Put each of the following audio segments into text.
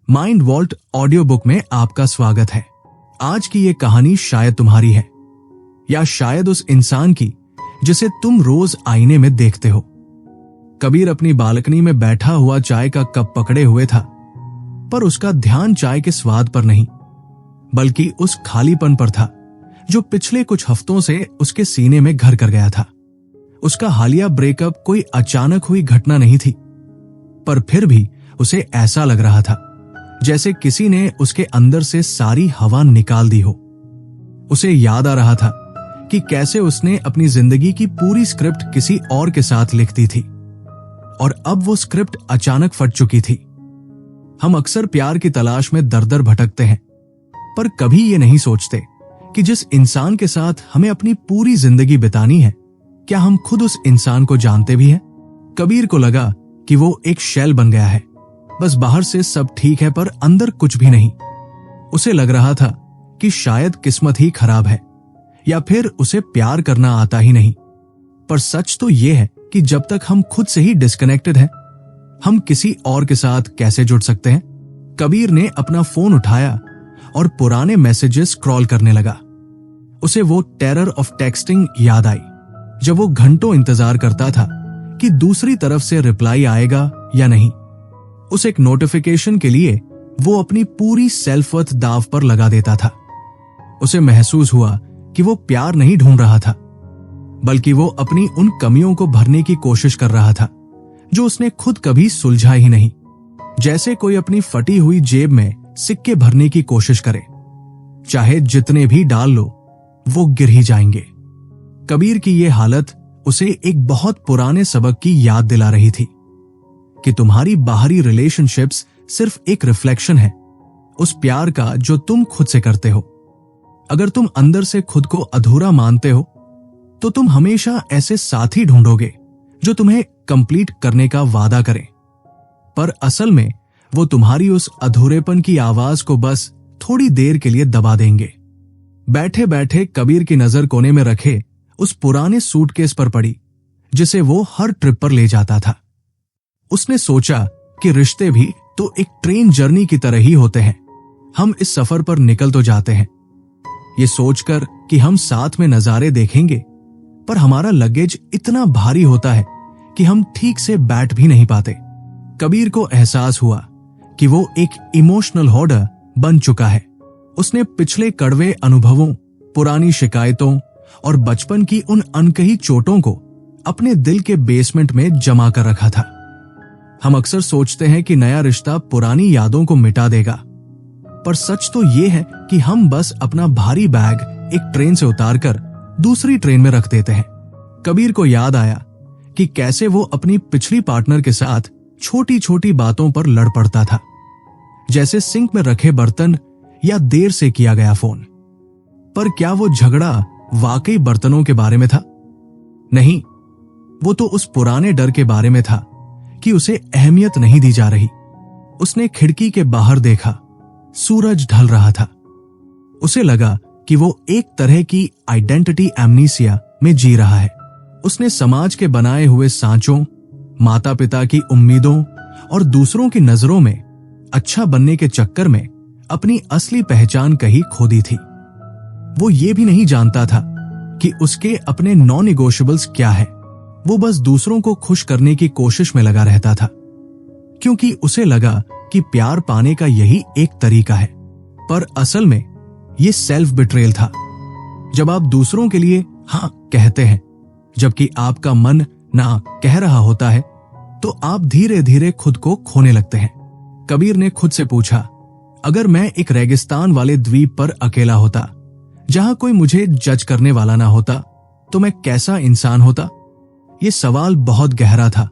Mind vault audio book में आपका स्वागत है। आज की ये कहानी शायद तुम्हारी है, या शायद उस इंसान की जिसे तुम रोज आईने में देखते हो। कबीर अपनी बालकनी में बैठा हुआ चाय का कप पकड़े हुए था, पर उसका ध्यान चाय के स्वाद पर नहीं, बल्कि उस खालीपन पर था जो पिछले कुछ हफ्तों से उसके सीने में घर कर गया था। उसका हालिया ब्रेकअप कोई अचानक हुई घटना नहीं थी, पर फिर भी उसे ऐसा लग रहा था जैसे किसी ने उसके अंदर से सारी हवा निकाल दी हो। उसे याद आ रहा था कि कैसे उसने अपनी जिंदगी की पूरी स्क्रिप्ट किसी और के साथ लिख दी थी, और अब वो स्क्रिप्ट अचानक फट चुकी थी। हम अक्सर प्यार की तलाश में दर दर भटकते हैं, पर कभी ये नहीं सोचते कि जिस इंसान के साथ हमें अपनी पूरी जिंदगी बितानी है, क्या हम खुद उस इंसान को जानते भी हैं? कबीर को लगा कि वो एक शेल बन गया है, बस बाहर से सब ठीक है पर अंदर कुछ भी नहीं। उसे लग रहा था कि शायद किस्मत ही खराब है, या फिर उसे प्यार करना आता ही नहीं। पर सच तो यह है कि जब तक हम खुद से ही डिस्कनेक्टेड हैं, हम किसी और के साथ कैसे जुड़ सकते हैं? कबीर ने अपना फोन उठाया और पुराने मैसेजेस स्क्रॉल करने लगा। उसे वो टेरर ऑफ टेक्सटिंग याद आई, जब वो घंटों इंतजार करता था कि दूसरी तरफ से रिप्लाई आएगा या नहीं। उस एक नोटिफिकेशन के लिए वो अपनी पूरी सेल्फ वर्थ दांव पर लगा देता था। उसे महसूस हुआ कि वो प्यार नहीं ढूंढ रहा था, बल्कि वो अपनी उन कमियों को भरने की कोशिश कर रहा था जो उसने खुद कभी सुलझा ही नहीं। जैसे कोई अपनी फटी हुई जेब में सिक्के भरने की कोशिश करे, चाहे जितने भी डाल लो वो गिर ही जाएंगे। कबीर की ये हालत उसे एक बहुत पुराने सबक की याद दिला रही थी कि तुम्हारी बाहरी रिलेशनशिप्स सिर्फ एक रिफ्लेक्शन है उस प्यार का जो तुम खुद से करते हो। अगर तुम अंदर से खुद को अधूरा मानते हो, तो तुम हमेशा ऐसे साथी ढूंढोगे जो तुम्हें कंप्लीट करने का वादा करें, पर असल में वो तुम्हारी उस अधूरेपन की आवाज को बस थोड़ी देर के लिए दबा देंगे। बैठे बैठे कबीर की नजर कोने में रखे उस पुराने सूटकेस पर पड़ी जिसे वो हर ट्रिप पर ले जाता था। उसने सोचा कि रिश्ते भी तो एक ट्रेन जर्नी की तरह ही होते हैं। हम इस सफर पर निकल तो जाते हैं, ये सोचकर कि हम साथ में नजारे देखेंगे, पर हमारा लगेज इतना भारी होता है कि हम ठीक से बैठ भी नहीं पाते। कबीर को एहसास हुआ कि वो एक इमोशनल होर्डर बन चुका है। उसने पिछले कड़वे अनुभवों, पुरानी शिकायतों और बचपन की उन अनकही चोटों को अपने दिल के बेसमेंट में जमा कर रखा था। हम अक्सर सोचते हैं कि नया रिश्ता पुरानी यादों को मिटा देगा, पर सच तो यह है कि हम बस अपना भारी बैग एक ट्रेन से उतारकर दूसरी ट्रेन में रख देते हैं। कबीर को याद आया कि कैसे वो अपनी पिछली पार्टनर के साथ छोटी छोटी बातों पर लड़ पड़ता था, जैसे सिंक में रखे बर्तन या देर से किया गया फोन। पर क्या वो झगड़ा वाकई बर्तनों के बारे में था? नहीं, वो तो उस पुराने डर के बारे में था कि उसे अहमियत नहीं दी जा रही। उसने खिड़की के बाहर देखा, सूरज ढल रहा था। उसे लगा कि वो एक तरह की आइडेंटिटी एमनीसिया में जी रहा है। उसने समाज के बनाए हुए सांचों, माता पिता की उम्मीदों और दूसरों की नजरों में अच्छा बनने के चक्कर में अपनी असली पहचान कहीं खो दी थी। वो ये भी नहीं जानता था कि उसके अपने नॉन नेगोशिएबल्स क्या है। वो बस दूसरों को खुश करने की कोशिश में लगा रहता था, क्योंकि उसे लगा कि प्यार पाने का यही एक तरीका है। पर असल में ये सेल्फ बिट्रेयल था। जब आप दूसरों के लिए हाँ कहते हैं, जबकि आपका मन ना कह रहा होता है, तो आप धीरे धीरे खुद को खोने लगते हैं। कबीर ने खुद से पूछा, अगर मैं एक रेगिस्तान वाले द्वीप पर अकेला होता, जहां कोई मुझे जज करने वाला ना होता, तो मैं कैसा इंसान होता? ये सवाल बहुत गहरा था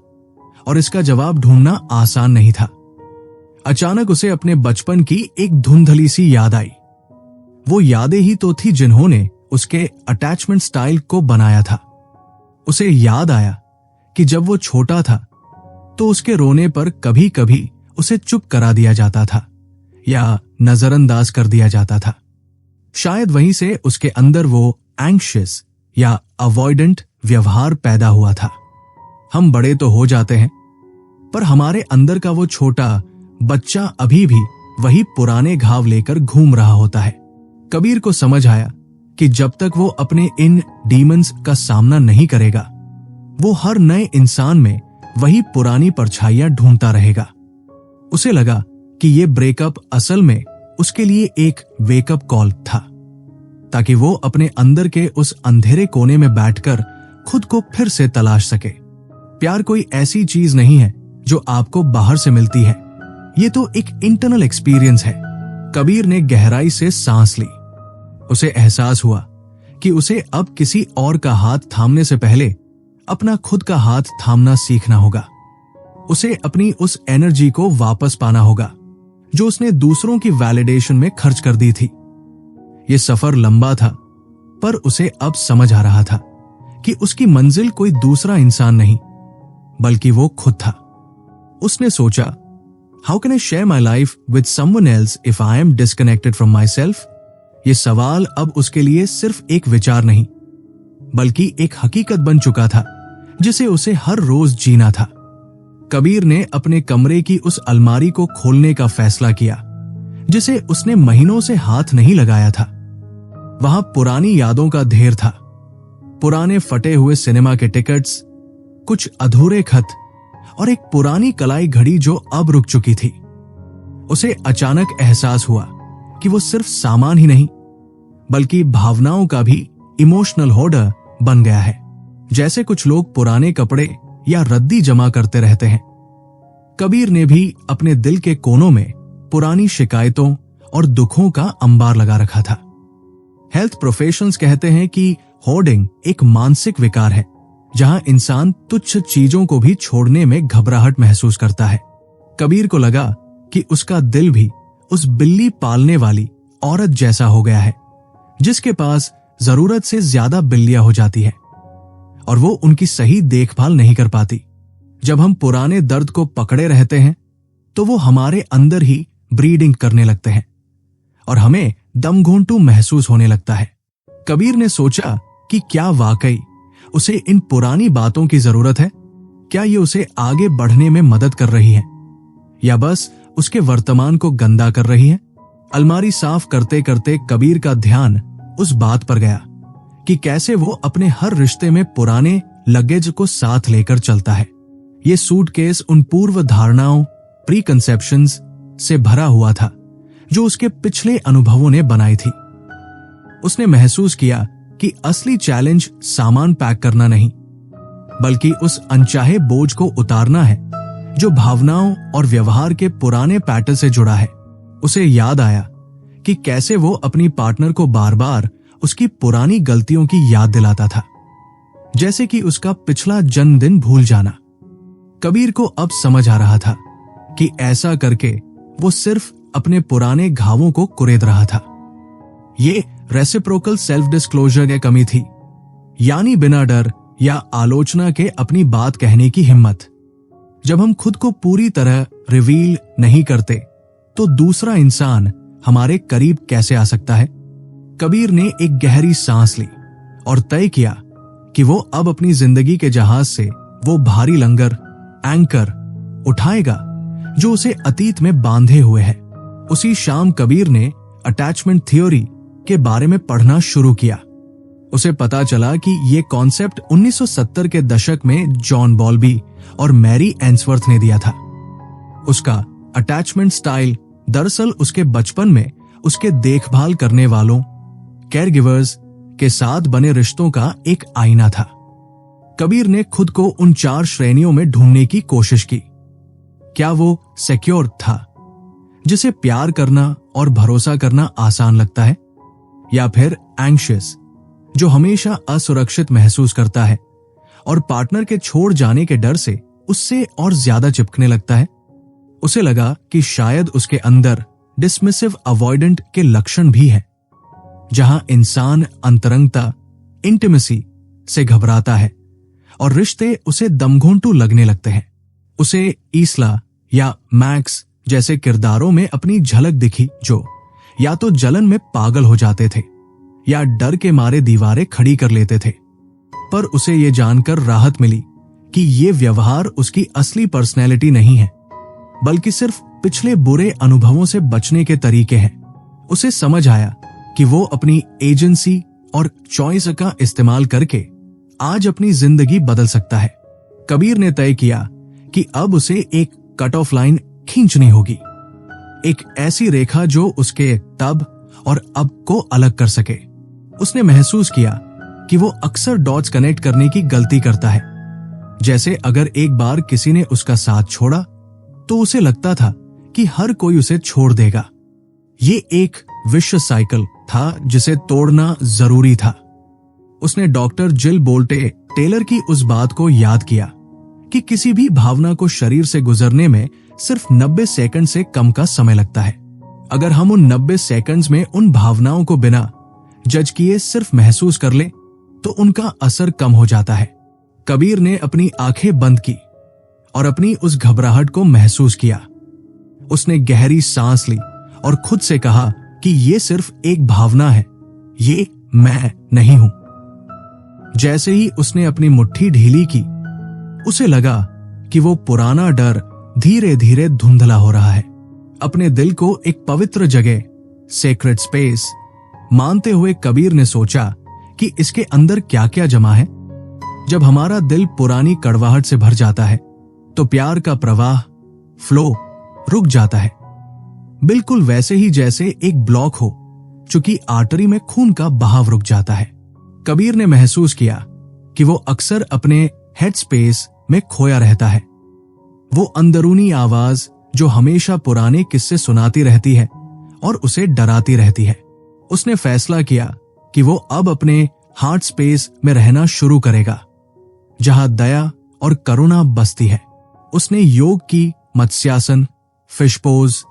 और इसका जवाब ढूंढना आसान नहीं था। अचानक उसे अपने बचपन की एक धुंधली सी याद आई। वो यादें ही तो थी जिन्होंने उसके अटैचमेंट स्टाइल को बनाया था। उसे याद आया कि जब वो छोटा था तो उसके रोने पर कभी कभी उसे चुप करा दिया जाता था या नजरअंदाज कर दिया जाता था। शायद वहीं से उसके अंदर वो एंग्शियस या अवॉइडेंट व्यवहार पैदा हुआ था। हम बड़े तो हो जाते हैं, पर हमारे अंदर का वो छोटा बच्चा अभी भी वही पुराने घाव लेकर घूम रहा होता है। कबीर को समझ आया कि जब तक वो अपने इन डीमंस का सामना नहीं करेगा, वो हर नए इंसान में वही पुरानी परछाइयां ढूंढता रहेगा। उसे लगा कि ये ब्रेकअप असल में उसके लिए एक वेकअप कॉल था, ताकि वो अपने अंदर के उस अंधेरे कोने में बैठकर खुद को फिर से तलाश सके। प्यार कोई ऐसी चीज नहीं है जो आपको बाहर से मिलती है, ये तो एक इंटरनल एक्सपीरियंस है। कबीर ने गहराई से सांस ली। उसे एहसास हुआ कि उसे अब किसी और का हाथ थामने से पहले अपना खुद का हाथ थामना सीखना होगा। उसे अपनी उस एनर्जी को वापस पाना होगा जो उसने दूसरों की वैलिडेशन में खर्च कर दी थी। यह सफर लंबा था, पर उसे अब समझ आ रहा था कि उसकी मंजिल कोई दूसरा इंसान नहीं, बल्कि वो खुद था। उसने सोचा, how can I share my life with someone else if I am disconnected from my self? ये सवाल अब उसके लिए सिर्फ एक विचार नहीं, बल्कि एक हकीकत बन चुका था जिसे उसे हर रोज जीना था। कबीर ने अपने कमरे की उस अलमारी को खोलने का फैसला किया जिसे उसने महीनों से हाथ नहीं लगाया था। वहां पुरानी यादों का ढेर था, पुराने फटे हुए सिनेमा के टिकट्स, कुछ अधूरे खत और एक पुरानी कलाई घड़ी जो अब रुक चुकी थी। उसे अचानक एहसास हुआ कि वो सिर्फ सामान ही नहीं, बल्कि भावनाओं का भी इमोशनल होल्डर बन गया है। जैसे कुछ लोग पुराने कपड़े या रद्दी जमा करते रहते हैं, कबीर ने भी अपने दिल के कोनों में पुरानी शिकायतों और दुखों का अंबार लगा रखा था। हेल्थ प्रोफेशनल्स कहते हैं कि होर्डिंग एक मानसिक विकार है, जहां इंसान तुच्छ चीजों को भी छोड़ने में घबराहट महसूस करता है। कबीर को लगा कि उसका दिल भी उस बिल्ली पालने वाली औरत जैसा हो गया है, जिसके पास जरूरत से ज्यादा बिल्लियां हो जाती है और वो उनकी सही देखभाल नहीं कर पाती। जब हम पुराने दर्द को पकड़े रहते हैं, तो वो हमारे अंदर ही ब्रीडिंग करने लगते हैं और हमें दमघोंटू महसूस होने लगता है। कबीर ने सोचा कि क्या वाकई उसे इन पुरानी बातों की जरूरत है? क्या ये उसे आगे बढ़ने में मदद कर रही है या बस उसके वर्तमान को गंदा कर रही है? अलमारी साफ करते करते कबीर का ध्यान उस बात पर गया कि कैसे वो अपने हर रिश्ते में पुराने लगेज को साथ लेकर चलता है। ये सूटकेस उन पूर्व धारणाओं, प्रीकंसेप्शंस से भरा हुआ था जो उसके पिछले अनुभवों ने बनाई थी। उसने महसूस किया कि असली चैलेंज सामान पैक करना नहीं, बल्कि उस अनचाहे बोझ को उतारना है जो भावनाओं और व्यवहार के पुराने पैटर्न से जुड़ा है। उसे याद आया कि कैसे वो अपनी पार्टनर को बार बार उसकी पुरानी गलतियों की याद दिलाता था, जैसे कि उसका पिछला जन्मदिन भूल जाना। कबीर को अब समझ आ रहा था कि ऐसा करके वो सिर्फ अपने पुराने घावों को कुरेद रहा था। ये रेसिप्रोकल सेल्फ डिस्क्लोजर की कमी थी, यानी बिना डर या आलोचना के अपनी बात कहने की हिम्मत। जब हम खुद को पूरी तरह रिवील नहीं करते, तो दूसरा इंसान हमारे करीब कैसे आ सकता है? कबीर ने एक गहरी सांस ली और तय किया कि वो अब अपनी जिंदगी के जहाज से वो भारी लंगर, एंकर उठाएगा जो उसे अतीत में बांधे हुए है। उसी शाम कबीर ने अटैचमेंट थ्योरी के बारे में पढ़ना शुरू किया। उसे पता चला कि ये कॉन्सेप्ट 1970 के दशक में जॉन बॉल्बी और मैरी एंसवर्थ ने दिया था। उसका अटैचमेंट स्टाइल दरअसल उसके बचपन में उसके देखभाल करने वालों, केयरगिवर्स के साथ बने रिश्तों का एक आईना था। कबीर ने खुद को उन 4 श्रेणियों में ढूंढने की कोशिश की। क्या वो सिक्योर था, जिसे प्यार करना और भरोसा करना आसान लगता है, या फिर एंग्शियस, जो हमेशा असुरक्षित महसूस करता है और पार्टनर के छोड़ जाने के डर से उससे और ज्यादा चिपकने लगता है? उसे लगा कि शायद उसके अंदर डिसमिसिव अवॉइडेंट के लक्षण भी हैं, जहां इंसान अंतरंगता, इंटिमेसी से घबराता है और रिश्ते उसे दमघोंटू लगने लगते हैं। उसे ईसला या मैक्स जैसे किरदारों में अपनी झलक दिखी जो या तो जलन में पागल हो जाते थे या डर के मारे दीवारें खड़ी कर लेते थे। पर उसे ये जानकर राहत मिली कि ये व्यवहार उसकी असली पर्सनैलिटी नहीं है, बल्कि सिर्फ पिछले बुरे अनुभवों से बचने के तरीके हैं। उसे समझ आया कि वो अपनी एजेंसी और चॉइस का इस्तेमाल करके आज अपनी जिंदगी बदल सकता है। कबीर ने तय किया कि अब उसे एक कट ऑफ लाइन खींचनी होगी, एक ऐसी रेखा जो उसके तब और अब को अलग कर सके। उसने महसूस किया कि वो अक्सर डॉट्स कनेक्ट करने की गलती करता है। जैसे अगर एक बार किसी ने उसका साथ छोड़ा तो उसे लगता था कि हर कोई उसे छोड़ देगा। ये एक विश्व साइकिल था जिसे तोड़ना जरूरी था। उसने डॉक्टर जिल बोल्टे टेलर की उस बात को याद किया कि किसी भी भावना को शरीर से गुजरने में सिर्फ 90 सेकंड से कम का समय लगता है। अगर हम उन 90 सेकंड्स में उन भावनाओं को बिना जज किए सिर्फ महसूस कर ले तो उनका असर कम हो जाता है। कबीर ने अपनी आंखें बंद की और अपनी उस घबराहट को महसूस किया। उसने गहरी सांस ली और खुद से कहा कि ये सिर्फ एक भावना है, ये मैं नहीं हूं। जैसे ही उसने अपनी मुट्ठी ढीली की, उसे लगा कि वो पुराना डर धीरे धीरे धुंधला हो रहा है। अपने दिल को एक पवित्र जगह, सेक्रेट स्पेस मानते हुए कबीर ने सोचा कि इसके अंदर क्या क्या जमा है। जब हमारा दिल पुरानी कड़वाहट से भर जाता है तो प्यार का प्रवाह, फ्लो रुक जाता है, बिल्कुल वैसे ही जैसे एक ब्लॉक हो चुकी आर्टरी में खून का बहाव रुक जाता है। कबीर ने महसूस किया कि वो अक्सर अपने हेड स्पेस में खोया रहता है। वो अंदरूनी आवाज जो हमेशा पुराने किस्से सुनाती रहती है और उसे डराती रहती है। उसने फैसला किया कि वो अब अपने हार्ट स्पेस में रहना शुरू करेगा, जहां दया और करुणा बसती है। उसने योग की मत्स्यासन, फिश पोज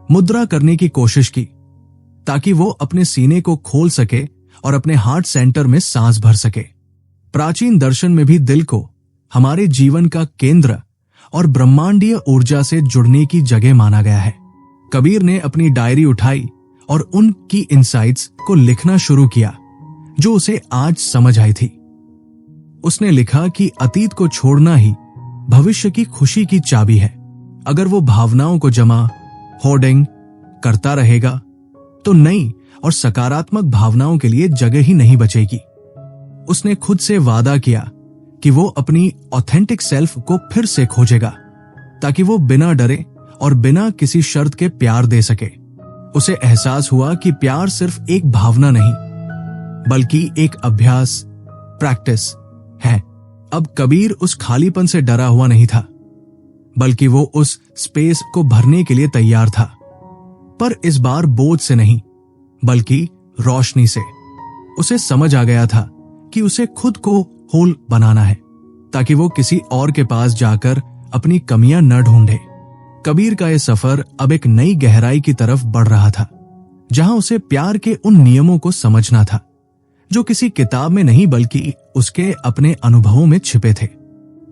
मुद्रा करने की कोशिश की ताकि वो अपने सीने को खोल सके और अपने हार्ट सेंटर में सांस भर सके। प्राचीन दर्शन में भी दिल को हमारे जीवन का केंद्र और ब्रह्मांडीय ऊर्जा से जुड़ने की जगह माना गया है। कबीर ने अपनी डायरी उठाई और उनकी इनसाइट्स को लिखना शुरू किया जो उसे आज समझ आई थी। उसने लिखा कि अतीत को छोड़ना ही भविष्य की खुशी की चाबी है। अगर वो भावनाओं को जमा होर्डिंग करता रहेगा तो नई और सकारात्मक भावनाओं के लिए जगह ही नहीं बचेगी। उसने खुद से वादा किया कि वो अपनी ऑथेंटिक सेल्फ को फिर से खोजेगा ताकि वो बिना डरे और बिना किसी शर्त के प्यार दे सके। उसे एहसास हुआ कि प्यार सिर्फ एक भावना नहीं बल्कि एक अभ्यास, प्रैक्टिस है। अब कबीर उस खालीपन से डरा हुआ नहीं था, बल्कि वो उस स्पेस को भरने के लिए तैयार था, पर इस बार बोझ से नहीं बल्कि रोशनी से। उसे समझ आ गया था कि उसे खुद को होल बनाना है ताकि वो किसी और के पास जाकर अपनी कमियां न ढूंढे। कबीर का यह सफर अब एक नई गहराई की तरफ बढ़ रहा था, जहां उसे प्यार के उन नियमों को समझना था जो किसी किताब में नहीं बल्कि उसके अपने अनुभवों में छिपे थे।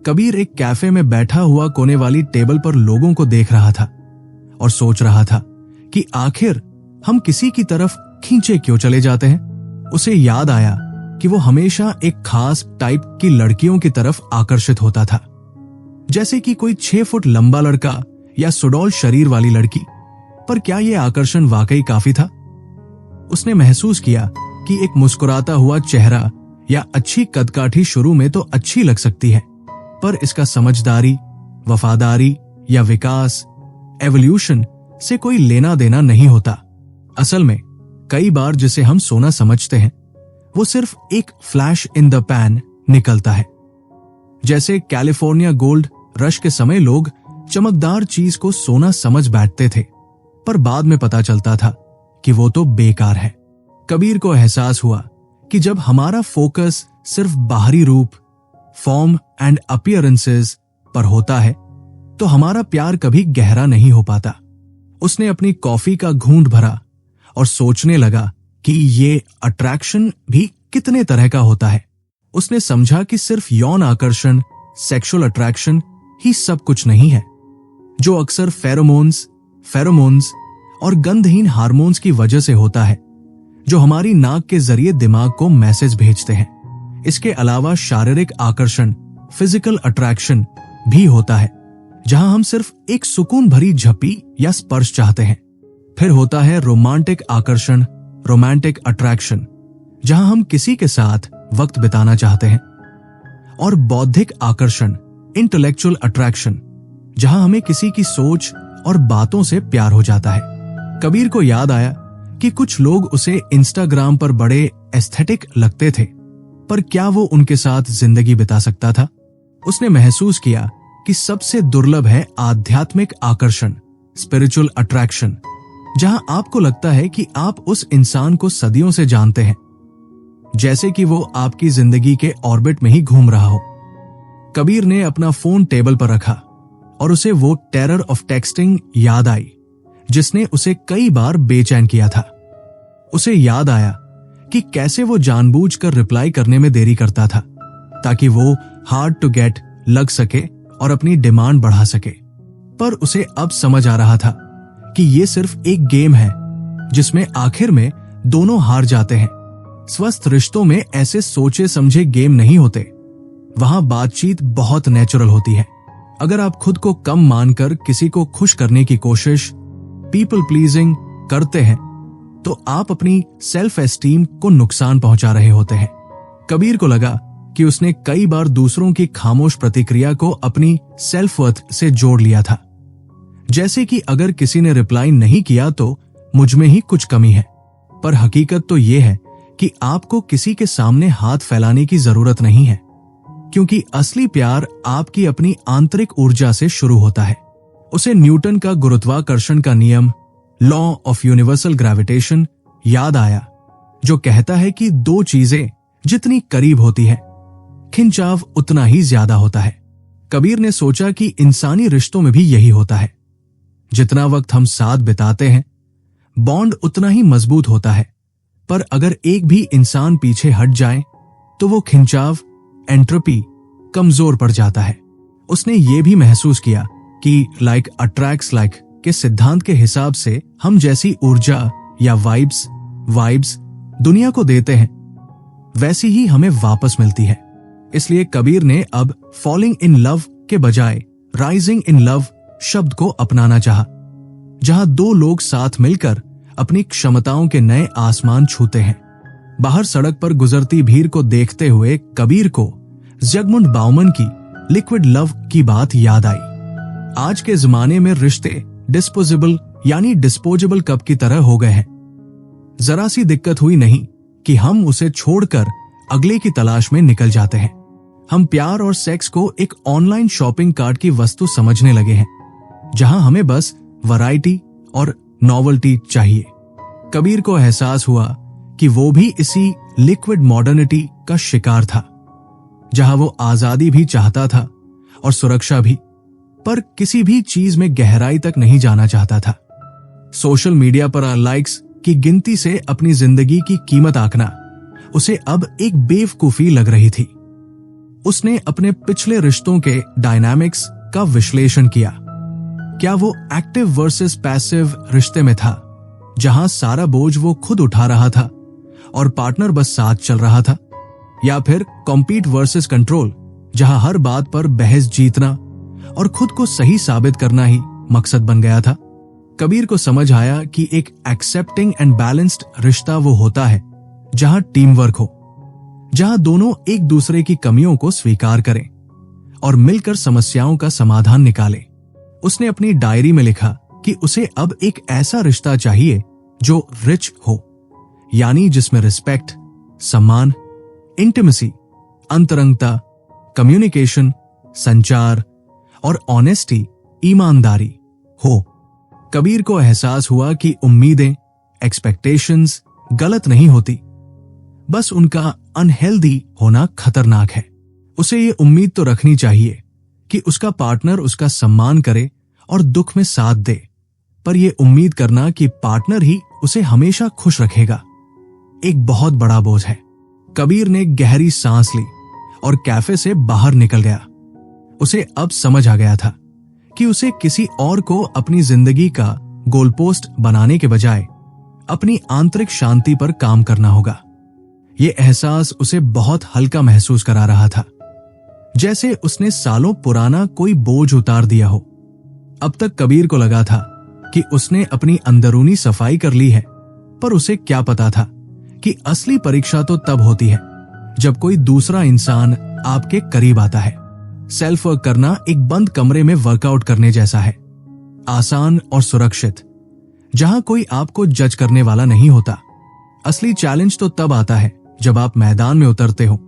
कबीर एक कैफे में बैठा हुआ कोने वाली टेबल पर लोगों को देख रहा था और सोच रहा था कि आखिर हम किसी की तरफ खींचे क्यों चले जाते हैं। उसे याद आया कि वो हमेशा एक खास टाइप की लड़कियों की तरफ आकर्षित होता था, जैसे कि कोई 6 फुट लंबा लड़का या सुडौल शरीर वाली लड़की। पर क्या यह आकर्षण वाकई काफी था? उसने महसूस किया कि एक मुस्कुराता हुआ चेहरा या अच्छी कदकाठी शुरू में तो अच्छी लग सकती है, पर इसका समझदारी, वफादारी या विकास, एवोल्यूशन से कोई लेना देना नहीं होता। असल में कई बार जिसे हम सोना समझते हैं वो सिर्फ एक फ्लैश इन द पैन निकलता है। जैसे कैलिफोर्निया गोल्ड रश के समय लोग चमकदार चीज को सोना समझ बैठते थे, पर बाद में पता चलता था कि वो तो बेकार है। कबीर को एहसास हुआ कि जब हमारा फोकस सिर्फ बाहरी रूप, फॉर्म एंड अपीयरेंसेस पर होता है तो हमारा प्यार कभी गहरा नहीं हो पाता। उसने अपनी कॉफी का घूंट भरा और सोचने लगा कि ये अट्रैक्शन भी कितने तरह का होता है। उसने समझा कि सिर्फ यौन आकर्षण, सेक्सुअल अट्रैक्शन ही सब कुछ नहीं है, जो अक्सर फेरोमोन्स और गंधहीन हार्मोन्स की वजह से होता है, जो हमारी नाक के जरिए दिमाग को मैसेज भेजते हैं। इसके अलावा शारीरिक आकर्षण, फिजिकल अट्रैक्शन भी होता है, जहां हम सिर्फ एक सुकून भरी झप्पी या स्पर्श चाहते हैं। फिर होता है रोमांटिक आकर्षण, रोमांटिक अट्रैक्शन, जहां हम किसी के साथ वक्त बिताना चाहते हैं। और बौद्धिक आकर्षण, इंटेलेक्चुअल अट्रैक्शन, जहां हमें किसी की सोच और बातों से प्यार हो जाता है। कबीर को याद आया कि कुछ लोग उसे इंस्टाग्राम पर बड़े एस्थेटिक लगते थे, पर क्या वो उनके साथ जिंदगी बिता सकता था? उसने महसूस किया कि सबसे दुर्लभ है आध्यात्मिक आकर्षण, स्पिरिचुअल अट्रैक्शन, जहां आपको लगता है कि आप उस इंसान को सदियों से जानते हैं, जैसे कि वो आपकी जिंदगी के ऑर्बिट में ही घूम रहा हो। कबीर ने अपना फोन टेबल पर रखा और उसे वो टेरर ऑफ टेक्सटिंग याद आई, जिसने उसे कई बार बेचैन किया था। उसे याद आया कि कैसे वो जानबूझकर रिप्लाई करने में देरी करता था, ताकि वो हार्ड टू गेट लग सके और अपनी डिमांड बढ़ा सके। पर उसे अब समझ आ रहा था कि ये सिर्फ एक गेम है, जिसमें आखिर में दोनों हार जाते हैं। स्वस्थ रिश्तों में ऐसे सोचे समझे गेम नहीं होते। वहां बातचीत बहुत नेचुरल होती है। अगर आप खुद को कम मानकर किसी को खुश करने की कोशिश, पीपल प्लीजिंग करते हैं, तो आप अपनी सेल्फ एस्टीम को नुकसान पहुंचा रहे होते हैं। कबीर को लगा कि उसने कई बार दूसरों की खामोश प्रतिक्रिया को अपनी सेल्फ वर्थ से जोड़ लिया था। जैसे कि अगर किसी ने रिप्लाई नहीं किया तो मुझ में ही कुछ कमी है। पर हकीकत तो यह है कि आपको किसी के सामने हाथ फैलाने की जरूरत नहीं है, क्योंकि असली प्यार आपकी अपनी आंतरिक ऊर्जा से शुरू होता है। उसे न्यूटन का गुरुत्वाकर्षण का नियम, लॉ ऑफ यूनिवर्सल ग्रेविटेशन, याद आया, जो कहता है कि दो चीजें जितनी करीब होती है, खिंचाव उतना ही ज्यादा होता है। कबीर ने सोचा कि इंसानी रिश्तों में भी यही होता है। जितना वक्त हम साथ बिताते हैं, बॉन्ड उतना ही मजबूत होता है। पर अगर एक भी इंसान पीछे हट जाए तो वो खिंचाव, एंट्रोपी कमजोर पड़ जाता है। उसने ये भी महसूस किया कि लाइक अट्रैक्ट्स लाइक के सिद्धांत के हिसाब से हम जैसी ऊर्जा या वाइब्स दुनिया को देते हैं, वैसी ही हमें वापस मिलती है। इसलिए कबीर ने अब फॉलिंग इन लव के बजाय राइजिंग इन लव शब्द को अपनाना चाहा, जहां दो लोग साथ मिलकर अपनी क्षमताओं के नए आसमान छूते हैं। बाहर सड़क पर गुजरती भीड़ को देखते हुए कबीर को ज़िगमुंड बाउमन की लिक्विड लव की बात याद आई। आज के जमाने में रिश्ते डिस्पोजेबल यानी डिस्पोजेबल कप की तरह हो गए हैं। जरा सी दिक्कत हुई नहीं कि हम उसे छोड़कर अगले की तलाश में निकल जाते हैं। हम प्यार और सेक्स को एक ऑनलाइन शॉपिंग कार्ट की वस्तु समझने लगे हैं, जहां हमें बस वैरायटी और नॉवेल्टी चाहिए। कबीर को एहसास हुआ कि वो भी इसी लिक्विड मॉडर्निटी का शिकार था, जहां वो आजादी भी चाहता था और सुरक्षा भी, पर किसी भी चीज में गहराई तक नहीं जाना चाहता था। सोशल मीडिया पर लाइक्स की गिनती से अपनी जिंदगी की कीमत आंकना उसे अब एक बेवकूफी लग रही थी। उसने अपने पिछले रिश्तों के डायनामिक्स का विश्लेषण किया। क्या वो एक्टिव वर्सेस पैसिव रिश्ते में था, जहां सारा बोझ वो खुद उठा रहा था और पार्टनर बस साथ चल रहा था, या फिर कॉम्पीट वर्सेस कंट्रोल, जहां हर बात पर बहस जीतना और खुद को सही साबित करना ही मकसद बन गया था? कबीर को समझ आया कि एक एक्सेप्टिंग एंड बैलेंस्ड रिश्ता वो होता है जहां टीम वर्क हो, जहां दोनों एक दूसरे की कमियों को स्वीकार करें और मिलकर समस्याओं का समाधान निकालें। उसने अपनी डायरी में लिखा कि उसे अब एक ऐसा रिश्ता चाहिए जो रिच हो, यानी जिसमें रिस्पेक्ट, सम्मान, इंटिमेसी, अंतरंगता, कम्युनिकेशन, संचार और ऑनेस्टी, ईमानदारी हो। कबीर को एहसास हुआ कि उम्मीदें, एक्सपेक्टेशंस गलत नहीं होती, बस उनका अनहेल्दी होना खतरनाक है। उसे ये उम्मीद तो रखनी चाहिए कि उसका पार्टनर उसका सम्मान करे और दुख में साथ दे, पर यह उम्मीद करना कि पार्टनर ही उसे हमेशा खुश रखेगा एक बहुत बड़ा बोझ है। कबीर ने गहरी सांस ली और कैफे से बाहर निकल गया। उसे अब समझ आ गया था कि उसे किसी और को अपनी जिंदगी का गोलपोस्ट बनाने के बजाय अपनी आंतरिक शांति पर काम करना होगा। यह एहसास उसे बहुत हल्का महसूस करा रहा था, जैसे उसने सालों पुराना कोई बोझ उतार दिया हो। अब तक कबीर को लगा था कि उसने अपनी अंदरूनी सफाई कर ली है, पर उसे क्या पता था कि असली परीक्षा तो तब होती है जब कोई दूसरा इंसान आपके करीब आता है। सेल्फ वर्क करना एक बंद कमरे में वर्कआउट करने जैसा है, आसान और सुरक्षित, जहां कोई आपको जज करने वाला नहीं होता। असली चैलेंज तो तब आता है जब आप मैदान में उतरते हो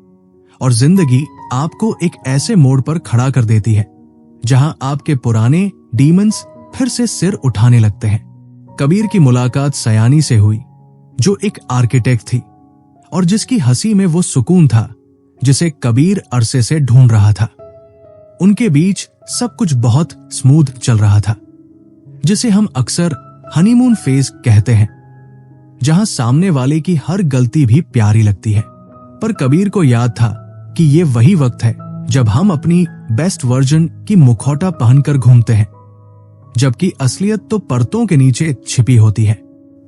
और जिंदगी आपको एक ऐसे मोड़ पर खड़ा कर देती है जहां आपके पुराने डीमंस फिर से सिर उठाने लगते हैं। कबीर की मुलाकात सयानी से हुई, जो एक आर्किटेक्ट थी और जिसकी हंसी में वो सुकून था जिसे कबीर अरसे से ढूंढ रहा था। उनके बीच सब कुछ बहुत स्मूथ चल रहा था, जिसे हम अक्सर हनीमून फेज कहते हैं, जहां सामने वाले की हर गलती भी प्यारी लगती है। पर कबीर को याद था कि ये वही वक्त है जब हम अपनी बेस्ट वर्जन की मुखौटा पहनकर घूमते हैं, जबकि असलियत तो परतों के नीचे छिपी होती है।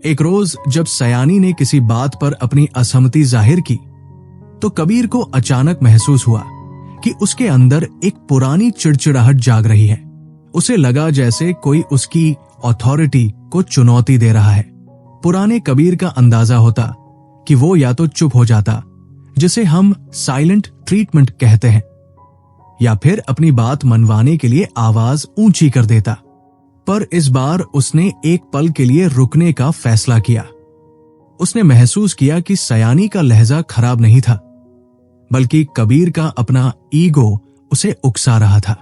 एक रोज जब सयानी ने किसी बात पर अपनी असहमति जाहिर की, तो कबीर को अचानक महसूस हुआ कि उसके अंदर एक पुरानी चिड़चिड़ाहट जाग रही है। उसे लगा जैसे कोई उसकी अथॉरिटी को चुनौती दे रहा है। पुराने कबीर का अंदाजा होता कि वो या तो चुप हो जाता, जिसे हम साइलेंट ट्रीटमेंट कहते हैं, या फिर अपनी बात मनवाने के लिए आवाज ऊंची कर देता। पर इस बार उसने एक पल के लिए रुकने का फैसला किया। उसने महसूस किया कि सयानी का लहजा खराब नहीं था, बल्कि कबीर का अपना ईगो उसे उकसा रहा था।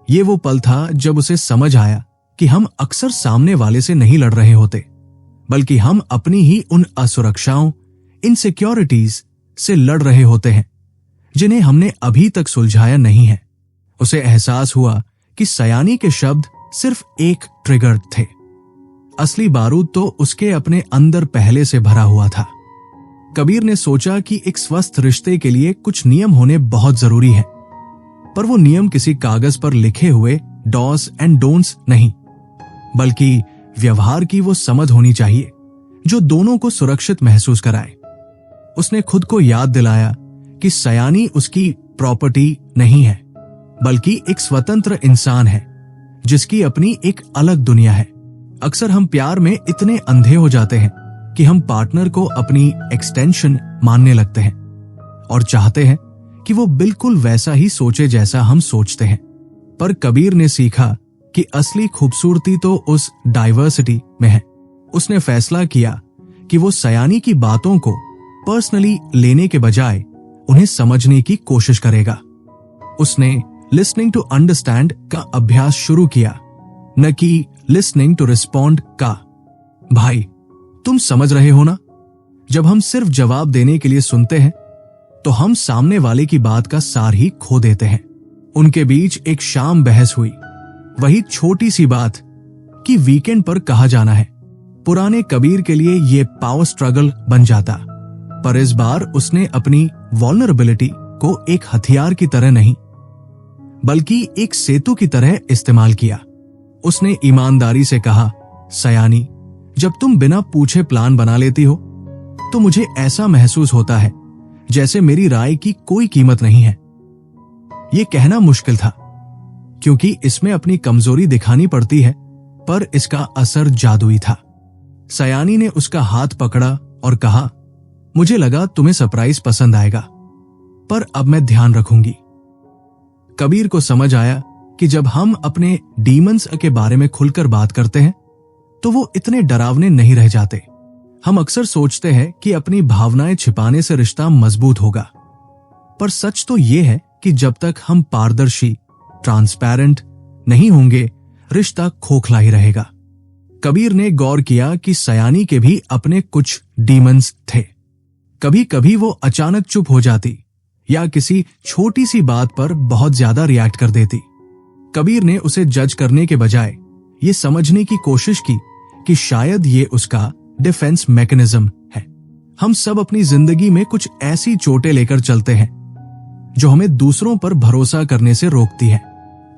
ये वो पल था जब उसे समझ आया कि हम अक्सर सामने वाले से नहीं लड़ रहे होते, बल्कि हम अपनी ही उन असुरक्षाओं, इनसिक्योरिटीज से लड़ रहे होते हैं जिन्हें हमने अभी तक सुलझाया नहीं है। उसे एहसास हुआ कि सयानी के शब्द सिर्फ एक ट्रिगर थे, असली बारूद तो उसके अपने अंदर पहले से भरा हुआ था। कबीर ने सोचा कि एक स्वस्थ रिश्ते के लिए कुछ नियम होने बहुत जरूरी है, पर वो नियम किसी कागज पर लिखे हुए डॉस एंड डोंट्स नहीं, बल्कि व्यवहार की वो समझ होनी चाहिए जो दोनों को सुरक्षित महसूस कराए। उसने खुद को याद दिलाया कि सयानी उसकी प्रॉपर्टी नहीं है, बल्कि एक स्वतंत्र इंसान है जिसकी अपनी एक अलग दुनिया है। अक्सर हम प्यार में इतने अंधे हो जाते हैं कि हम पार्टनर को अपनी एक्सटेंशन मानने लगते हैं और चाहते हैं कि वो बिल्कुल वैसा ही सोचे जैसा हम सोचते हैं। पर कबीर ने सीखा कि असली खूबसूरती तो उस डाइवर्सिटी में है। उसने फैसला किया कि वो सयानी की बातों को पर्सनली लेने के बजाय उन्हें समझने की कोशिश करेगा। उसने लिसनिंग टू अंडरस्टैंड का अभ्यास शुरू किया, न कि लिसनिंग टू रिस्पॉन्ड का। भाई, तुम समझ रहे हो ना? जब हम सिर्फ जवाब देने के लिए सुनते हैं तो हम सामने वाले की बात का सार ही खो देते हैं। उनके बीच एक शाम बहस हुई, वही छोटी सी बात कि वीकेंड पर कहाँ जाना है। पुराने कबीर के लिए ये पावर स्ट्रगल बन जाता, पर इस बार उसने अपनी वल्नरेबिलिटी को एक हथियार की तरह नहीं, बल्कि एक सेतु की तरह इस्तेमाल किया। उसने ईमानदारी से कहा, सयानी, जब तुम बिना पूछे प्लान बना लेती हो तो मुझे ऐसा महसूस होता है जैसे मेरी राय की कोई कीमत नहीं है। यह कहना मुश्किल था क्योंकि इसमें अपनी कमजोरी दिखानी पड़ती है, पर इसका असर जादुई था। सयानी ने उसका हाथ पकड़ा और कहा, मुझे लगा तुम्हें सरप्राइज पसंद आएगा, पर अब मैं ध्यान रखूंगी। कबीर को समझ आया कि जब हम अपने डीमंस के बारे में खुलकर बात करते हैं तो वो इतने डरावने नहीं रह जाते। हम अक्सर सोचते हैं कि अपनी भावनाएं छिपाने से रिश्ता मजबूत होगा, पर सच तो ये है कि जब तक हम पारदर्शी, ट्रांसपेरेंट नहीं होंगे, रिश्ता खोखला ही रहेगा। कबीर ने गौर किया कि सयानी के भी अपने कुछ डीमंस थे। कभी कभी वो अचानक चुप हो जाती या किसी छोटी सी बात पर बहुत ज्यादा रिएक्ट कर देती। कबीर ने उसे जज करने के बजाय ये समझने की कोशिश की कि शायद ये उसका डिफेंस मैकेनिज्म है। हम सब अपनी जिंदगी में कुछ ऐसी चोटें लेकर चलते हैं जो हमें दूसरों पर भरोसा करने से रोकती है।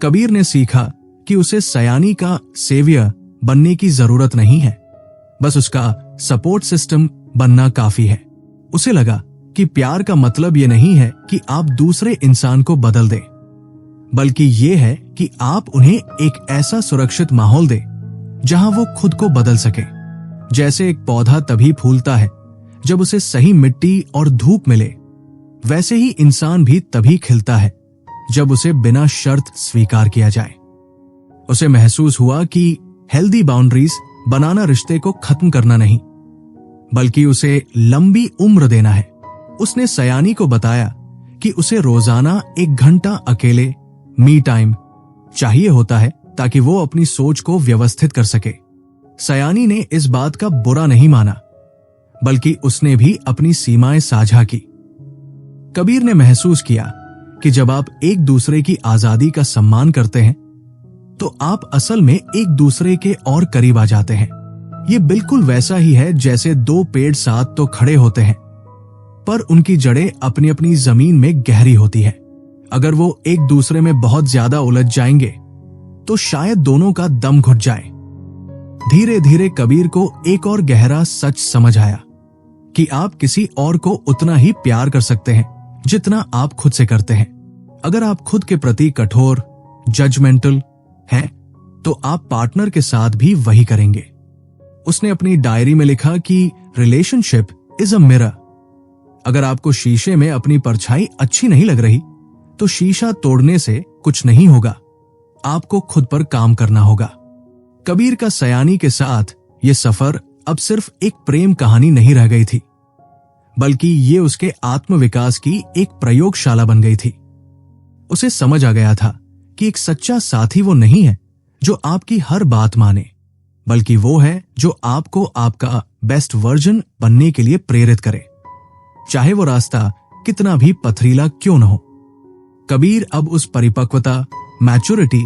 कबीर ने सीखा कि उसे सयानी का सेवियर बनने की जरूरत नहीं है, बस उसका सपोर्ट सिस्टम बनना काफी है। उसे लगा कि प्यार का मतलब ये नहीं है कि आप दूसरे इंसान को बदल दें, बल्कि ये है कि आप उन्हें एक ऐसा सुरक्षित माहौल दें जहां वो खुद को बदल सके। जैसे एक पौधा तभी फूलता है जब उसे सही मिट्टी और धूप मिले, वैसे ही इंसान भी तभी खिलता है जब उसे बिना शर्त स्वीकार किया जाए। उसे महसूस हुआ कि हेल्दी बाउंड्रीज बनाना रिश्ते को खत्म करना नहीं, बल्कि उसे लंबी उम्र देना है। उसने सयानी को बताया कि उसे रोजाना 1 घंटा अकेले मी टाइम चाहिए होता है ताकि वो अपनी सोच को व्यवस्थित कर सके। सयानी ने इस बात का बुरा नहीं माना, बल्कि उसने भी अपनी सीमाएं साझा की। कबीर ने महसूस किया कि जब आप एक दूसरे की आजादी का सम्मान करते हैं तो आप असल में एक दूसरे के और करीब आ जाते हैं। ये बिल्कुल वैसा ही है जैसे 2 पेड़ साथ तो खड़े होते हैं, पर उनकी जड़ें अपनी अपनी जमीन में गहरी होती है। अगर वो एक दूसरे में बहुत ज्यादा उलझ जाएंगे तो शायद दोनों का दम घुट जाए। धीरे धीरे कबीर को एक और गहरा सच समझ आया कि आप किसी और को उतना ही प्यार कर सकते हैं जितना आप खुद से करते हैं। अगर आप खुद के प्रति कठोर, जजमेंटल हैं, तो आप पार्टनर के साथ भी वही करेंगे। उसने अपनी डायरी में लिखा कि रिलेशनशिप इज अ मिरर। अगर आपको शीशे में अपनी परछाई अच्छी नहीं लग रही तो शीशा तोड़ने से कुछ नहीं होगा, आपको खुद पर काम करना होगा। कबीर का सयानी के साथ ये सफर अब सिर्फ एक प्रेम कहानी नहीं रह गई थी, बल्कि ये उसके आत्मविकास की एक प्रयोगशाला बन गई थी। उसे समझ आ गया था कि एक सच्चा साथी वो नहीं है जो आपकी हर बात माने, बल्कि वो है जो आपको आपका बेस्ट वर्जन बनने के लिए प्रेरित करे, चाहे वो रास्ता कितना भी पथरीला क्यों न हो। कबीर अब उस परिपक्वता, मैच्योरिटी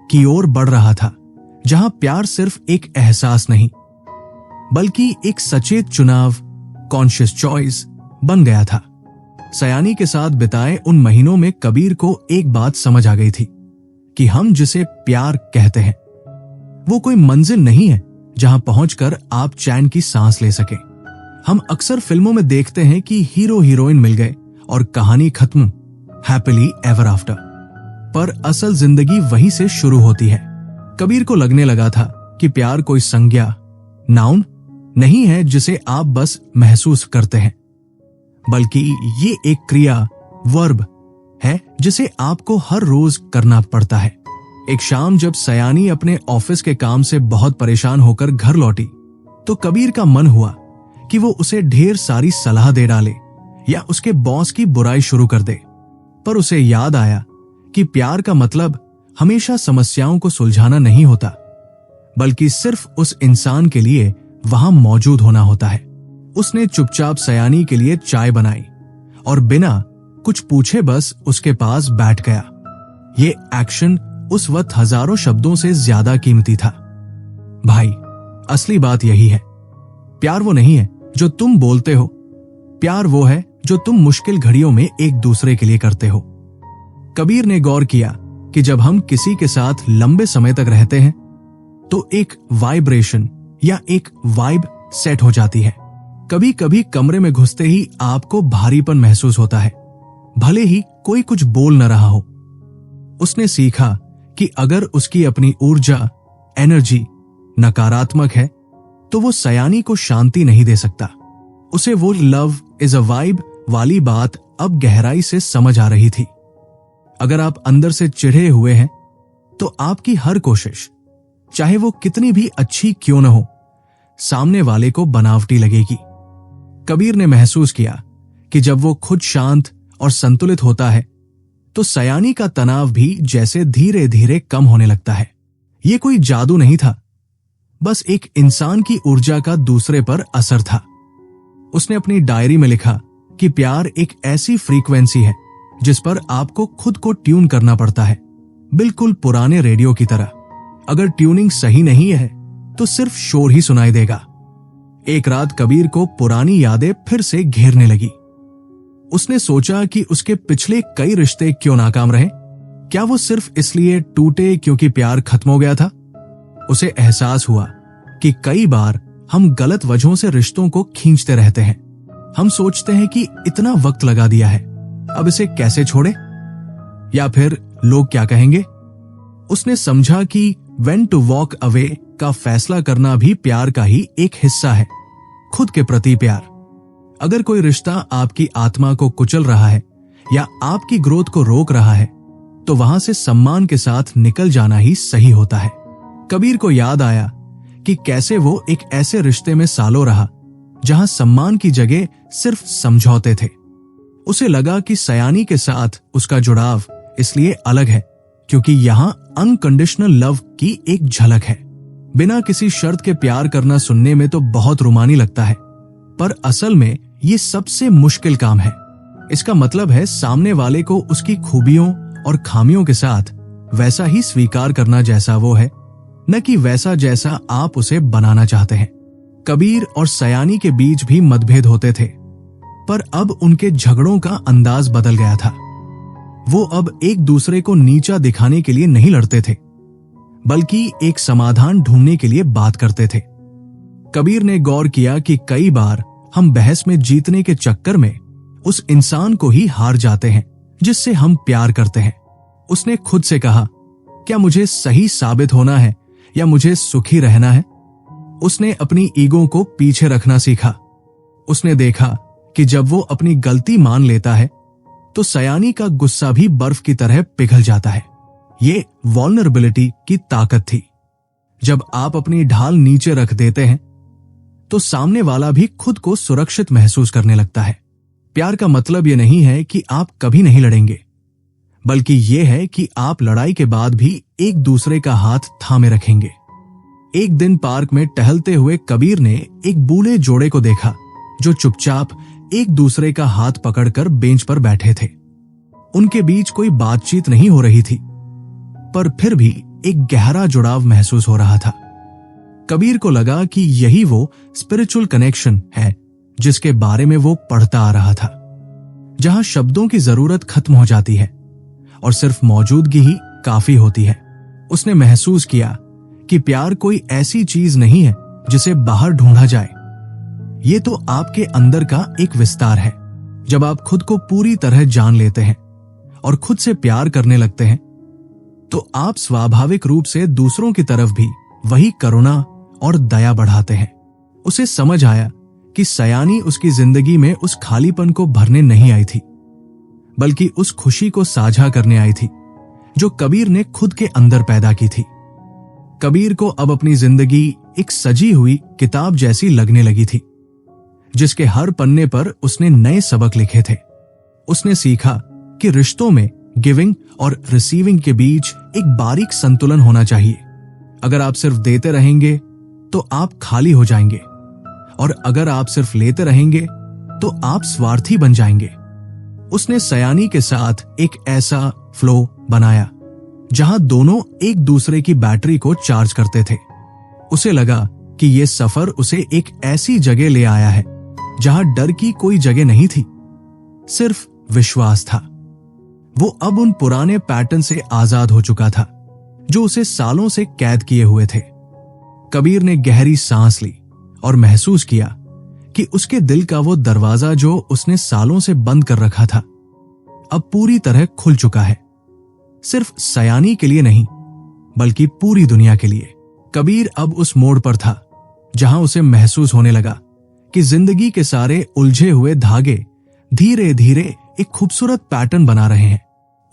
की ओर बढ़ रहा था जहां प्यार सिर्फ एक एहसास नहीं, बल्कि एक सचेत चुनाव, कॉन्शियस चॉइस बन गया था। सयानी के साथ बिताए उन महीनों में कबीर को एक बात समझ आ गई थी कि हम जिसे प्यार कहते हैं वो कोई मंजिल नहीं है जहां पहुंचकर आप चैन की सांस ले सके। हम अक्सर फिल्मों में देखते हैं कि हीरो हीरोइन मिल गए और कहानी खत्म, हैप्पीली एवर आफ्टर, पर असल जिंदगी वहीं से शुरू होती है। कबीर को लगने लगा था कि प्यार कोई संज्ञा, नाउन नहीं है जिसे आप बस महसूस करते हैं, बल्कि ये एक क्रिया, वर्ब है जिसे आपको हर रोज करना पड़ता है। एक शाम जब सयानी अपने ऑफिस के काम से बहुत परेशान होकर घर लौटी तो कबीर का मन हुआ कि वो उसे ढेर सारी सलाह दे डाले या उसके बॉस की बुराई शुरू कर दे, पर उसे याद आया कि प्यार का मतलब हमेशा समस्याओं को सुलझाना नहीं होता, बल्कि सिर्फ उस इंसान के लिए वहां मौजूद होना होता है। उसने चुपचाप सयानी के लिए चाय बनाई और बिना कुछ पूछे बस उसके पास बैठ गया। ये एक्शन उस वक्त हजारों शब्दों से ज्यादा कीमती था। भाई, असली बात यही है, प्यार वो नहीं है जो तुम बोलते हो, प्यार वो है जो तुम मुश्किल घड़ियों में एक दूसरे के लिए करते हो। कबीर ने गौर किया कि जब हम किसी के साथ लंबे समय तक रहते हैं तो एक वाइब्रेशन या एक वाइब सेट हो जाती है। कभी कभी कमरे में घुसते ही आपको भारीपन महसूस होता है, भले ही कोई कुछ बोल न रहा हो। उसने सीखा कि अगर उसकी अपनी ऊर्जा, एनर्जी नकारात्मक है तो वो सयानी को शांति नहीं दे सकता। उसे वो लव इज अ वाइब वाली बात अब गहराई से समझ आ रही थी। अगर आप अंदर से चिढ़े हुए हैं तो आपकी हर कोशिश, चाहे वो कितनी भी अच्छी क्यों न हो, सामने वाले को बनावटी लगेगी। कबीर ने महसूस किया कि जब वो खुद शांत और संतुलित होता है तो सयानी का तनाव भी जैसे धीरे धीरे कम होने लगता है। ये कोई जादू नहीं था, बस एक इंसान की ऊर्जा का दूसरे पर असर था। उसने अपनी डायरी में लिखा कि प्यार एक ऐसी फ्रीक्वेंसी है जिस पर आपको खुद को ट्यून करना पड़ता है, बिल्कुल पुराने रेडियो की तरह। अगर ट्यूनिंग सही नहीं है तो सिर्फ शोर ही सुनाई देगा। एक रात कबीर को पुरानी यादें फिर से घेरने लगी। उसने सोचा कि उसके पिछले कई रिश्ते क्यों नाकाम रहे। क्या वो सिर्फ इसलिए टूटे क्योंकि प्यार खत्म हो गया था? उसे एहसास हुआ कि कई बार हम गलत वजहों से रिश्तों को खींचते रहते हैं। हम सोचते हैं कि इतना वक्त लगा दिया है, अब इसे कैसे छोड़े, या फिर लोग क्या कहेंगे। उसने समझा कि व्हेन टू वॉक अवे का फैसला करना भी प्यार का ही एक हिस्सा है, खुद के प्रति प्यार। अगर कोई रिश्ता आपकी आत्मा को कुचल रहा है या आपकी ग्रोथ को रोक रहा है, तो वहां से सम्मान के साथ निकल जाना ही सही होता है। कबीर को याद आया कि कैसे वो एक ऐसे रिश्ते में सालों रहा जहां सम्मान की जगह सिर्फ समझौते थे। उसे लगा कि सयानी के साथ उसका जुड़ाव इसलिए अलग है क्योंकि यहां अनकंडीशनल लव की एक झलक है। बिना किसी शर्त के प्यार करना सुनने में तो बहुत रोमानी लगता है, पर असल में ये सबसे मुश्किल काम है। इसका मतलब है सामने वाले को उसकी खूबियों और खामियों के साथ वैसा ही स्वीकार करना जैसा वो है, न कि वैसा जैसा आप उसे बनाना चाहते हैं। कबीर और सयानी के बीच भी मतभेद होते थे, पर अब उनके झगड़ों का अंदाज बदल गया था। वो अब एक दूसरे को नीचा दिखाने के लिए नहीं लड़ते थे, बल्कि एक समाधान ढूंढने के लिए बात करते थे। कबीर ने गौर किया कि कई बार हम बहस में जीतने के चक्कर में उस इंसान को ही हार जाते हैं जिससे हम प्यार करते हैं। उसने खुद से कहा, क्या मुझे सही साबित होना है या मुझे सुखी रहना है? उसने अपनी ईगो को पीछे रखना सीखा। उसने देखा कि जब वो अपनी गलती मान लेता है तो सयानी का गुस्सा भी बर्फ की तरह पिघल जाता है। ये वल्नरेबिलिटी की ताकत थी। जब आप अपनी ढाल नीचे रख देते हैं तो सामने वाला भी खुद को सुरक्षित महसूस करने लगता है। प्यार का मतलब ये नहीं है कि आप कभी नहीं लड़ेंगे, बल्कि ये है कि आप लड़ाई के बाद भी एक दूसरे का हाथ थामे रखेंगे। एक दिन पार्क में टहलते हुए कबीर ने एक बूढ़े जोड़े को देखा जो चुपचाप एक दूसरे का हाथ पकड़कर बेंच पर बैठे थे। उनके बीच कोई बातचीत नहीं हो रही थी, पर फिर भी एक गहरा जुड़ाव महसूस हो रहा था। कबीर को लगा कि यही वो स्पिरिचुअल कनेक्शन है जिसके बारे में वो पढ़ता आ रहा था, जहां शब्दों की जरूरत खत्म हो जाती है और सिर्फ मौजूदगी ही काफी होती है। उसने महसूस किया कि प्यार कोई ऐसी चीज नहीं है जिसे बाहर ढूंढा जाए। ये तो आपके अंदर का एक विस्तार है। जब आप खुद को पूरी तरह जान लेते हैं और खुद से प्यार करने लगते हैं, तो आप स्वाभाविक रूप से दूसरों की तरफ भी वही करुणा और दया बढ़ाते हैं। उसे समझ आया कि सयानी उसकी जिंदगी में उस खालीपन को भरने नहीं आई थी, बल्कि उस खुशी को साझा करने आई थी जो कबीर ने खुद के अंदर पैदा की थी। कबीर को अब अपनी जिंदगी एक सजी हुई किताब जैसी लगने लगी थी, जिसके हर पन्ने पर उसने नए सबक लिखे थे। उसने सीखा कि रिश्तों में गिविंग और रिसीविंग के बीच एक बारीक संतुलन होना चाहिए। अगर आप सिर्फ देते रहेंगे तो आप खाली हो जाएंगे, और अगर आप सिर्फ लेते रहेंगे तो आप स्वार्थी बन जाएंगे। उसने सयानी के साथ एक ऐसा फ्लो बनाया जहां दोनों एक दूसरे की बैटरी को चार्ज करते थे। उसे लगा कि यह सफर उसे एक ऐसी जगह ले आया है जहां डर की कोई जगह नहीं थी, सिर्फ विश्वास था। वो अब उन पुराने पैटर्न से आजाद हो चुका था जो उसे सालों से कैद किए हुए थे। कबीर ने गहरी सांस ली और महसूस किया कि उसके दिल का वो दरवाजा जो उसने सालों से बंद कर रखा था, अब पूरी तरह खुल चुका है। सिर्फ सयानी के लिए नहीं, बल्कि पूरी दुनिया के लिए। कबीर अब उस मोड़ पर था जहां उसे महसूस होने लगा कि जिंदगी के सारे उलझे हुए धागे धीरे धीरे एक खूबसूरत पैटर्न बना रहे हैं।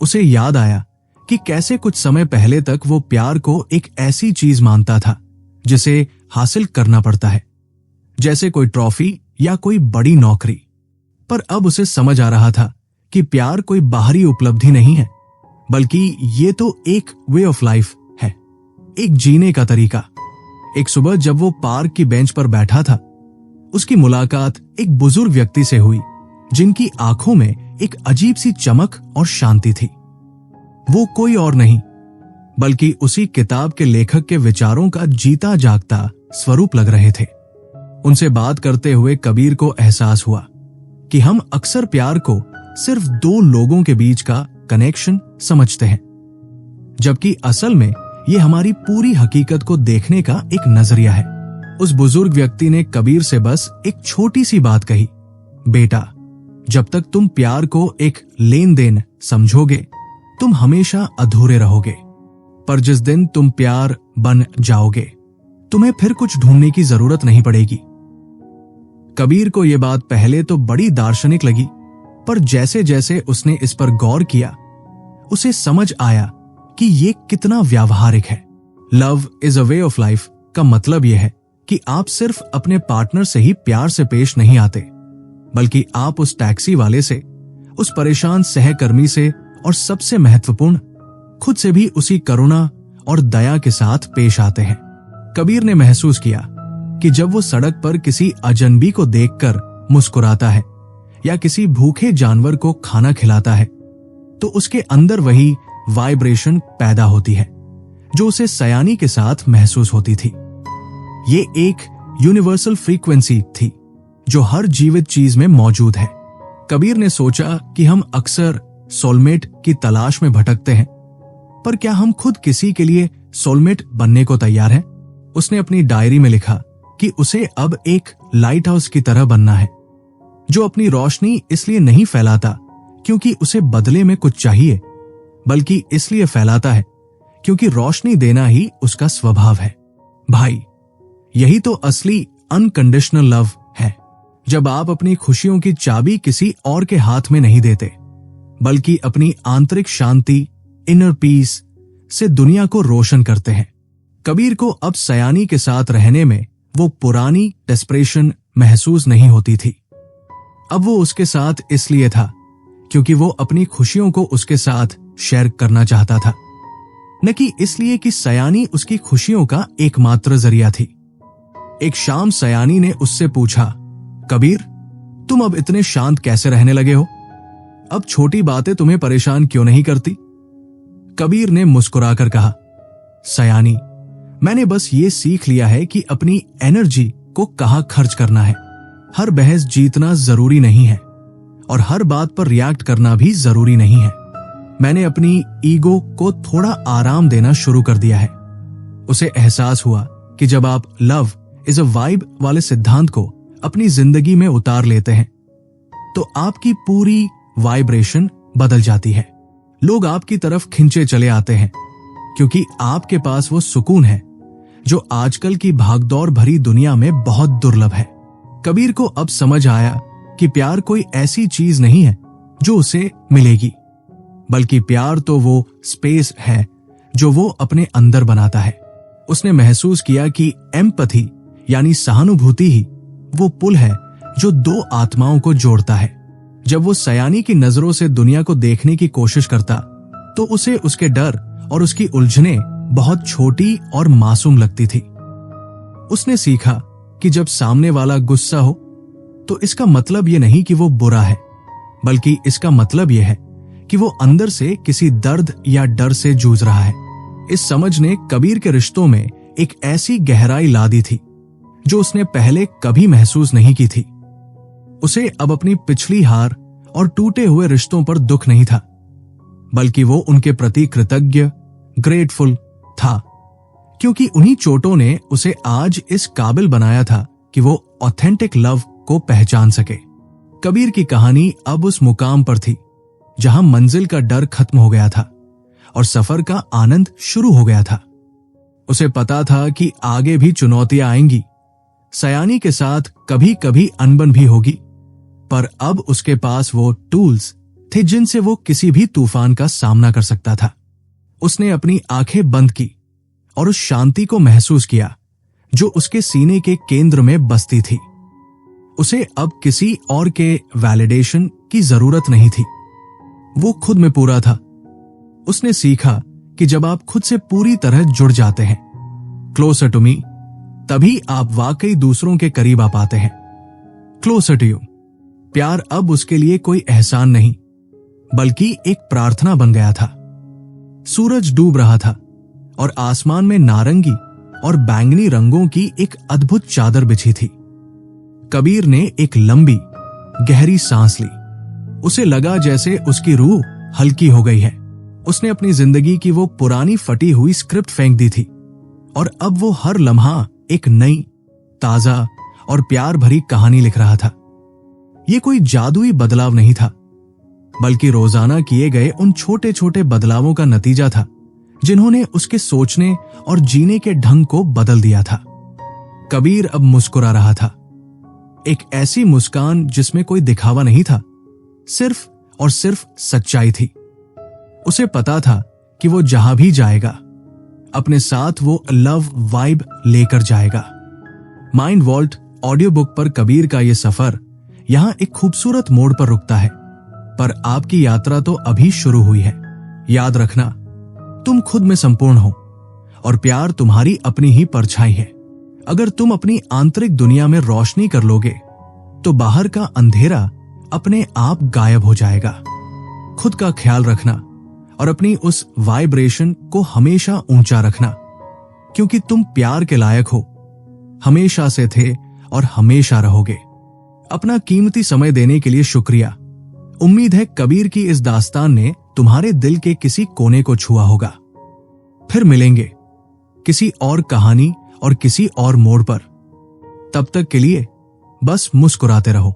उसे याद आया कि कैसे कुछ समय पहले तक वो प्यार को एक ऐसी चीज मानता था जिसे हासिल करना पड़ता है, जैसे कोई ट्रॉफी या कोई बड़ी नौकरी। पर अब उसे समझ आ रहा था कि प्यार कोई बाहरी उपलब्धि नहीं है, बल्कि ये तो एक वे ऑफ लाइफ है, एक जीने का तरीका। एक सुबह जब वो पार्क की बेंच पर बैठा था, उसकी मुलाकात एक बुजुर्ग व्यक्ति से हुई जिनकी आंखों में एक अजीब सी चमक और शांति थी। वो कोई और नहीं बल्कि उसी किताब के लेखक के विचारों का जीता जागता स्वरूप लग रहे थे। उनसे बात करते हुए कबीर को एहसास हुआ कि हम अक्सर प्यार को सिर्फ दो लोगों के बीच का कनेक्शन समझते हैं, जबकि असल में ये हमारी पूरी हकीकत को देखने का एक नजरिया है। उस बुजुर्ग व्यक्ति ने कबीर से बस एक छोटी सी बात कही, बेटा, जब तक तुम प्यार को एक लेन देन समझोगे, तुम हमेशा अधूरे रहोगे। पर जिस दिन तुम प्यार बन जाओगे, तुम्हें फिर कुछ ढूंढने की जरूरत नहीं पड़ेगी। कबीर को यह बात पहले तो बड़ी दार्शनिक लगी, पर जैसे जैसे उसने इस पर गौर किया, उसे समझ आया कि ये कितना व्यावहारिक है। Love is a way of life का मतलब यह है कि आप सिर्फ अपने पार्टनर से ही प्यार से पेश नहीं आते, बल्कि आप उस टैक्सी वाले से, उस परेशान सहकर्मी से और सबसे महत्वपूर्ण, खुद से भी उसी करुणा और दया के साथ पेश आते हैं। कबीर ने महसूस किया कि जब वो सड़क पर किसी अजनबी को देखकर मुस्कुराता है या किसी भूखे जानवर को खाना खिलाता है, तो उसके अंदर वही वाइब्रेशन पैदा होती है जो उसे सयानी के साथ महसूस होती थी। ये एक यूनिवर्सल फ्रीक्वेंसी थी जो हर जीवित चीज में मौजूद है। कबीर ने सोचा कि हम अक्सर सोलमेट की तलाश में भटकते हैं, पर क्या हम खुद किसी के लिए सोलमेट बनने को तैयार हैं? उसने अपनी डायरी में लिखा कि उसे अब एक लाइट हाउस की तरह बनना है, जो अपनी रोशनी इसलिए नहीं फैलाता क्योंकि उसे बदले में कुछ चाहिए, बल्कि इसलिए फैलाता है क्योंकि रोशनी देना ही उसका स्वभाव है। भाई, यही तो असली अनकंडीशनल लव है, जब आप अपनी खुशियों की चाबी किसी और के हाथ में नहीं देते, बल्कि अपनी आंतरिक शांति, इनर पीस से दुनिया को रोशन करते हैं। कबीर को अब सयानी के साथ रहने में वो पुरानी डेस्परेशन महसूस नहीं होती थी। अब वो उसके साथ इसलिए था क्योंकि वो अपनी खुशियों को उसके साथ शेयर करना चाहता था, न कि इसलिए कि सयानी उसकी खुशियों का एकमात्र जरिया थी। एक शाम सयानी ने उससे पूछा, कबीर, तुम अब इतने शांत कैसे रहने लगे हो? अब छोटी बातें तुम्हें परेशान क्यों नहीं करती? कबीर ने मुस्कुराकर कहा, सयानी, मैंने बस ये सीख लिया है कि अपनी एनर्जी को कहाँ खर्च करना है। हर बहस जीतना जरूरी नहीं है और हर बात पर रिएक्ट करना भी जरूरी नहीं है। मैंने अपनी ईगो को थोड़ा आराम देना शुरू कर दिया है। उसे एहसास हुआ कि जब आप लव इज अ वाइब वाले सिद्धांत को अपनी जिंदगी में उतार लेते हैं, तो आपकी पूरी वाइब्रेशन बदल जाती है। लोग आपकी तरफ खिंचे चले आते हैं क्योंकि आपके पास वो सुकून है जो आजकल की भागदौड़ भरी दुनिया में बहुत दुर्लभ है। कबीर को अब समझ आया कि प्यार कोई ऐसी चीज नहीं है जो उसे मिलेगी, बल्कि प्यार तो वो स्पेस है जो वो अपने अंदर बनाता है। उसने महसूस किया कि एम्पैथी यानी सहानुभूति ही वो पुल है जो दो आत्माओं को जोड़ता है। जब वो सयानी की नजरों से दुनिया को देखने की कोशिश करता, तो उसे उसके डर और उसकी उलझने बहुत छोटी और मासूम लगती थी। उसने सीखा कि जब सामने वाला गुस्सा हो, तो इसका मतलब ये नहीं कि वो बुरा है, बल्कि इसका मतलब यह है कि वो अंदर से किसी दर्द या डर से जूझ रहा है। इस समझ ने कबीर के रिश्तों में एक ऐसी गहराई ला दी थी जो उसने पहले कभी महसूस नहीं की थी। उसे अब अपनी पिछली हार और टूटे हुए रिश्तों पर दुख नहीं था, बल्कि वो उनके प्रति कृतज्ञ, ग्रेटफुल था, क्योंकि उन्हीं चोटों ने उसे आज इस काबिल बनाया था कि वो ऑथेंटिक लव को पहचान सके। कबीर की कहानी अब उस मुकाम पर थी जहां मंजिल का डर खत्म हो गया था और सफर का आनंद शुरू हो गया था। उसे पता था कि आगे भी चुनौतियां आएंगी, सयानी के साथ कभी कभी अनबन भी होगी, पर अब उसके पास वो टूल्स थे जिनसे वो किसी भी तूफान का सामना कर सकता था। उसने अपनी आंखें बंद की और उस शांति को महसूस किया जो उसके सीने के केंद्र में बसती थी। उसे अब किसी और के वैलिडेशन की जरूरत नहीं थी, वो खुद में पूरा था। उसने सीखा कि जब आप खुद से पूरी तरह जुड़ जाते हैं, क्लोजर टू मी, तभी आप वाकई दूसरों के करीब आ पाते हैं। Closer to you. प्यार अब उसके लिए कोई एहसान नहीं, बल्कि एक प्रार्थना बन गया था। सूरज डूब रहा था और आसमान में नारंगी और बैंगनी रंगों की एक अद्भुत चादर बिछी थी। कबीर ने एक लंबी, गहरी सांस ली। उसे लगा जैसे उसकी रूह हल्की हो गई है। उसने अपनी जिंदगी की वो पुरानी फटी हुई स्क्रिप्ट फेंक दी थी और अब वो हर लम्हा एक नई, ताजा और प्यार भरी कहानी लिख रहा था। ये कोई जादुई बदलाव नहीं था, बल्कि रोजाना किए गए उन छोटे छोटे बदलावों का नतीजा था जिन्होंने उसके सोचने और जीने के ढंग को बदल दिया था। कबीर अब मुस्कुरा रहा था, एक ऐसी मुस्कान जिसमें कोई दिखावा नहीं था, सिर्फ और सिर्फ सच्चाई थी। उसे पता था कि वो जहां भी जाएगा अपने साथ वो लव वाइब लेकर जाएगा। माइंड वॉल्ट ऑडियो बुक पर कबीर का ये सफर यहां एक खूबसूरत मोड़ पर रुकता है, पर आपकी यात्रा तो अभी शुरू हुई है। याद रखना, तुम खुद में संपूर्ण हो और प्यार तुम्हारी अपनी ही परछाई है। अगर तुम अपनी आंतरिक दुनिया में रोशनी कर लोगे तो बाहर का अंधेरा अपने आप गायब हो जाएगा। खुद का ख्याल रखना और अपनी उस वाइब्रेशन को हमेशा ऊंचा रखना, क्योंकि तुम प्यार के लायक हो, हमेशा से थे और हमेशा रहोगे। अपना कीमती समय देने के लिए शुक्रिया। उम्मीद है कबीर की इस दास्तान ने तुम्हारे दिल के किसी कोने को छुआ होगा। फिर मिलेंगे किसी और कहानी और किसी और मोड़ पर। तब तक के लिए बस मुस्कुराते रहो।